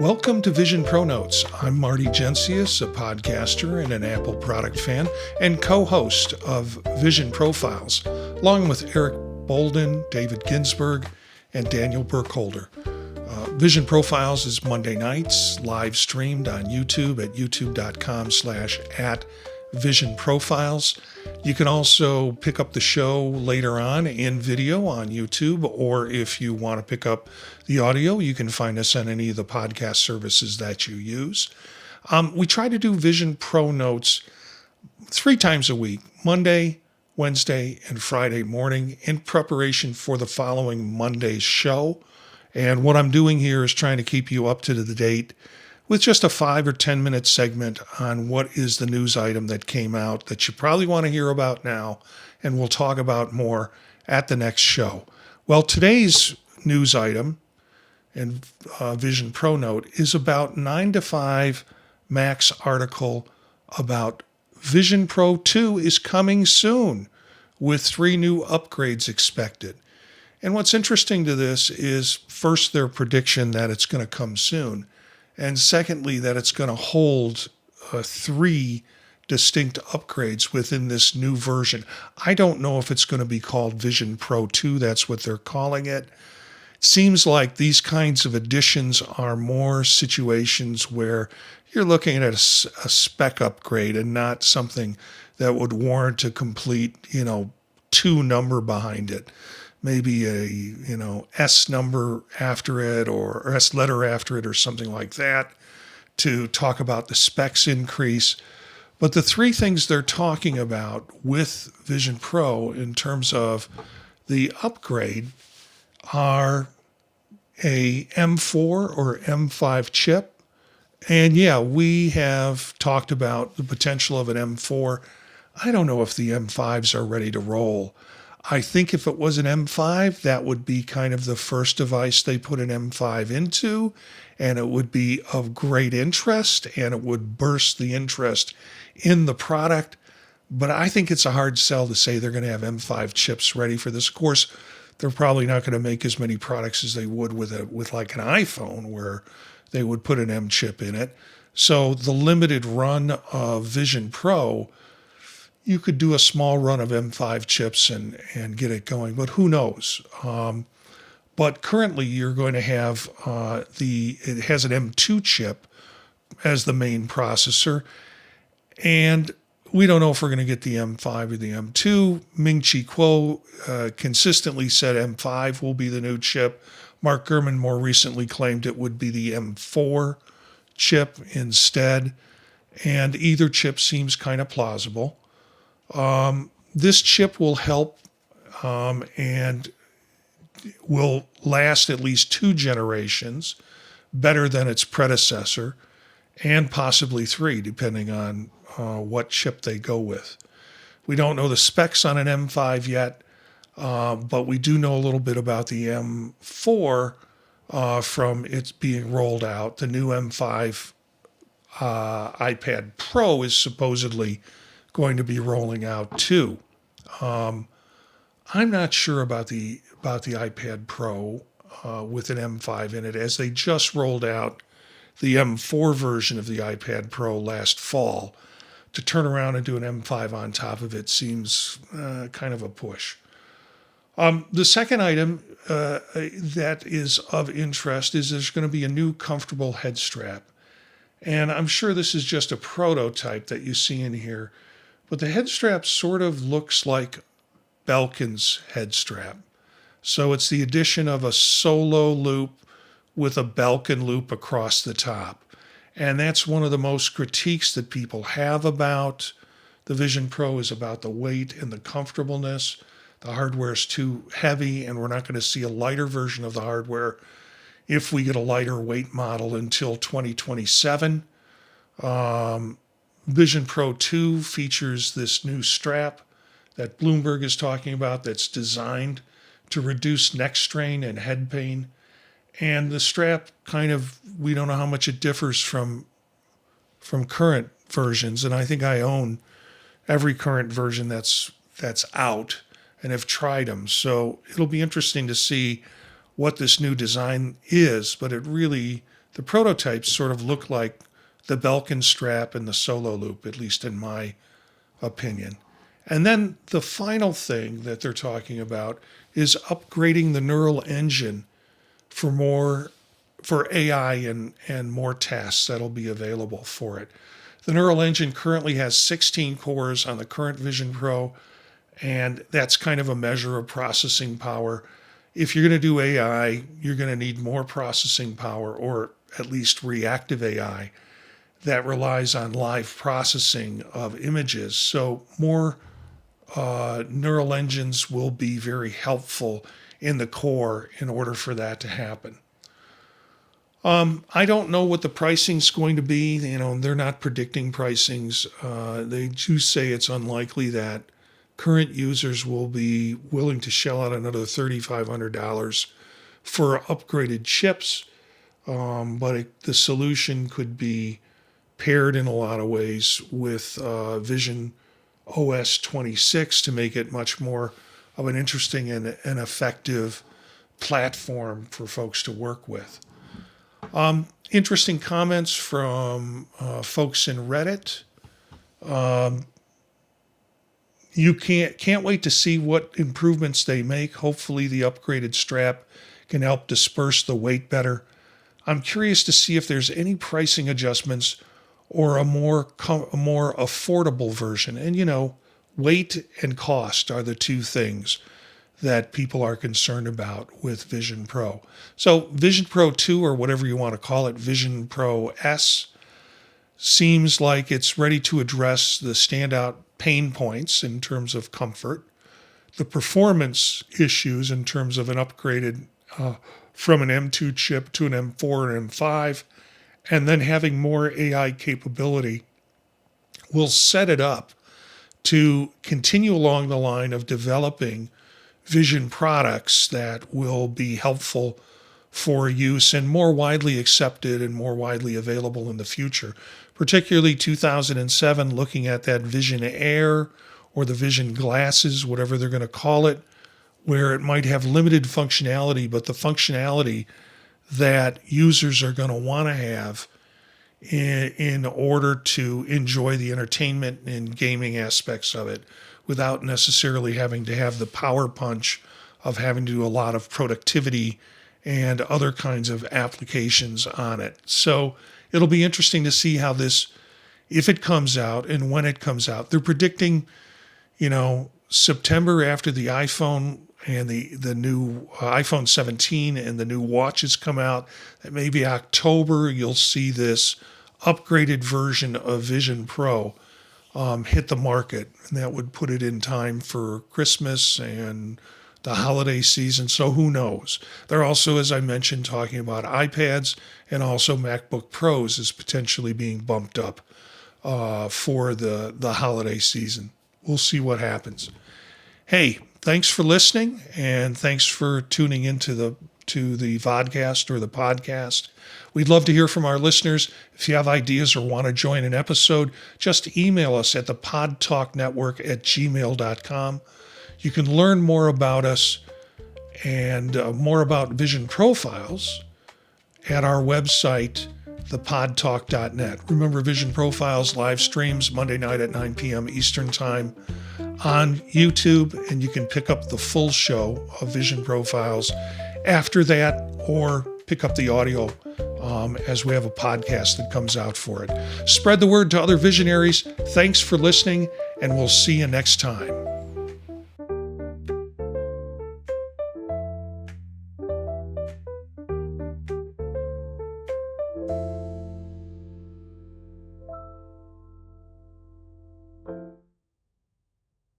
Welcome to Vision ProNotes. I'm Marty, a podcaster and an Apple product fan, and co-host of Vision Profiles, along with Eric Bolden, David Ginsberg, and Daniel Burkholder. Vision Profiles is Monday nights, live streamed on YouTube at youtube.com/@visionprofiles. You can also pick up the show later on in video on YouTube, or if you want to pick up the audio, you can find us on any of the podcast services that you use. We try to do Vision ProNotes 3 times a week, Monday, Wednesday, and Friday morning, in preparation for the following Monday's show. And what I'm doing here is trying to keep you up to the date with just a 5 or 10 minute segment on what is the news item that came out that you probably want to hear about now, and we'll talk about more at the next show. Well, today's news item and Vision ProNote is about 9 to 5 Mac's article about Vision Pro 2 is coming soon with 3 new upgrades expected. And what's interesting to this is, first, their prediction that it's going to come soon, and secondly, that it's going to hold 3 distinct upgrades within this new version. I don't know if it's going to be called Vision Pro 2. That's what they're calling it. It seems like these kinds of additions are more situations where you're looking at a spec upgrade and not something that would warrant a complete, 2 number behind it. Maybe a, S number after it or S letter after it or something like that to talk about the specs increase. But the 3 things they're talking about with Vision Pro in terms of the upgrade are a M4 or M5 chip. And yeah, we have talked about the potential of an M4. I don't know if the M5s are ready to roll. I think if it was an M5, that would be kind of the first device they put an M5 into, and it would be of great interest, and it would burst the interest in the product. But I think it's a hard sell to say they're going to have M5 chips ready for this. Of course, they're probably not going to make as many products as they would with like an iPhone, where they would put an M chip in it. So the limited run of Vision Pro, you could do a small run of M5 chips and get it going, but who knows? But currently you're going to have it has an M2 chip as the main processor, and we don't know if we're going to get the M5 or the M2. Ming-Chi Kuo consistently said M5 will be the new chip. Mark Gurman more recently claimed it would be the M4 chip instead, and either chip seems kind of plausible. This chip will help and will last at least 2 generations, better than its predecessor, and possibly 3, depending on what chip they go with. We don't know the specs on an M5 yet, but we do know a little bit about the M4 from its being rolled out. The new M5 iPad Pro is supposedly going to be rolling out too. I'm not sure about the iPad Pro with an M5 in it, as they just rolled out the M4 version of the iPad Pro last fall. To turn around and do an M5 on top of it seems kind of a push. The second item that is of interest is there's going to be a new comfortable head strap. And I'm sure this is just a prototype that you see in here, but the head strap sort of looks like Belkin's head strap. So it's the addition of a solo loop with a Belkin loop across the top. And that's one of the most critiques that people have about the Vision Pro, is about the weight and the comfortableness. The hardware is too heavy, and we're not going to see a lighter version of the hardware if we get a lighter weight model until 2027. Vision Pro 2 features this new strap that Bloomberg is talking about that's designed to reduce neck strain and head pain. And the strap we don't know how much it differs from current versions. And I think I own every current version that's out and have tried them. So it'll be interesting to see what this new design is, but it really The prototypes sort of look like the Belkin strap and the solo loop, at least in my opinion. And then the final thing that they're talking about is upgrading the neural engine for AI and more tasks that'll be available for it. The neural engine currently has 16 cores on the current Vision Pro, and that's kind of a measure of processing power. If you're going to do AI, you're going to need more processing power, or at least reactive AI that relies on live processing of images. So more neural engines will be very helpful in the core in order for that to happen. I don't know what the pricing's going to be. They're not predicting pricings. They do say it's unlikely that current users will be willing to shell out another $3,500 for upgraded chips. But the solution could be paired in a lot of ways with Vision OS 26 to make it much more of an interesting and effective platform for folks to work with. Interesting comments from folks in Reddit. You can't wait to see what improvements they make. Hopefully the upgraded strap can help disperse the weight better. I'm curious to see if there's any pricing adjustments or a more affordable version. And weight and cost are the two things that people are concerned about with Vision Pro. So Vision Pro 2, or whatever you want to call it, Vision Pro S, seems like it's ready to address the standout pain points in terms of comfort, the performance issues in terms of an upgraded from an M2 chip to an M4 and M5, and then having more AI capability will set it up to continue along the line of developing vision products that will be helpful for use and more widely accepted and more widely available in the future. Particularly 2007, looking at that Vision Air or the Vision Glasses, whatever they're going to call it, where it might have limited functionality, but the functionality that users are going to want to have in order to enjoy the entertainment and gaming aspects of it without necessarily having to have the power punch of having to do a lot of productivity and other kinds of applications on it. So it'll be interesting to see how this, if it comes out and when it comes out. They're predicting, September after the iPhone and the new iPhone 17 and the new watches come out, that maybe October you'll see this upgraded version of Vision Pro hit the market, and that would put it in time for Christmas and the holiday season. So who knows? They're also, as I mentioned, talking about iPads, and also MacBook Pros is potentially being bumped up for the holiday season. We'll see what happens. Hey, thanks for listening, and thanks for tuning into the vodcast or the podcast. We'd love to hear from our listeners. If you have ideas or want to join an episode, just email us at ThePodTalkNetwork@gmail.com. You can learn more about us and more about Vision Profiles at our website, ThePodTalk.net. Remember, Vision Profiles live streams Monday night at 9 p.m. Eastern Time on YouTube, and you can pick up the full show of Vision Profiles after that, or pick up the audio as we have a podcast that comes out for it. Spread the word to other visionaries. Thanks for listening, and we'll see you next time.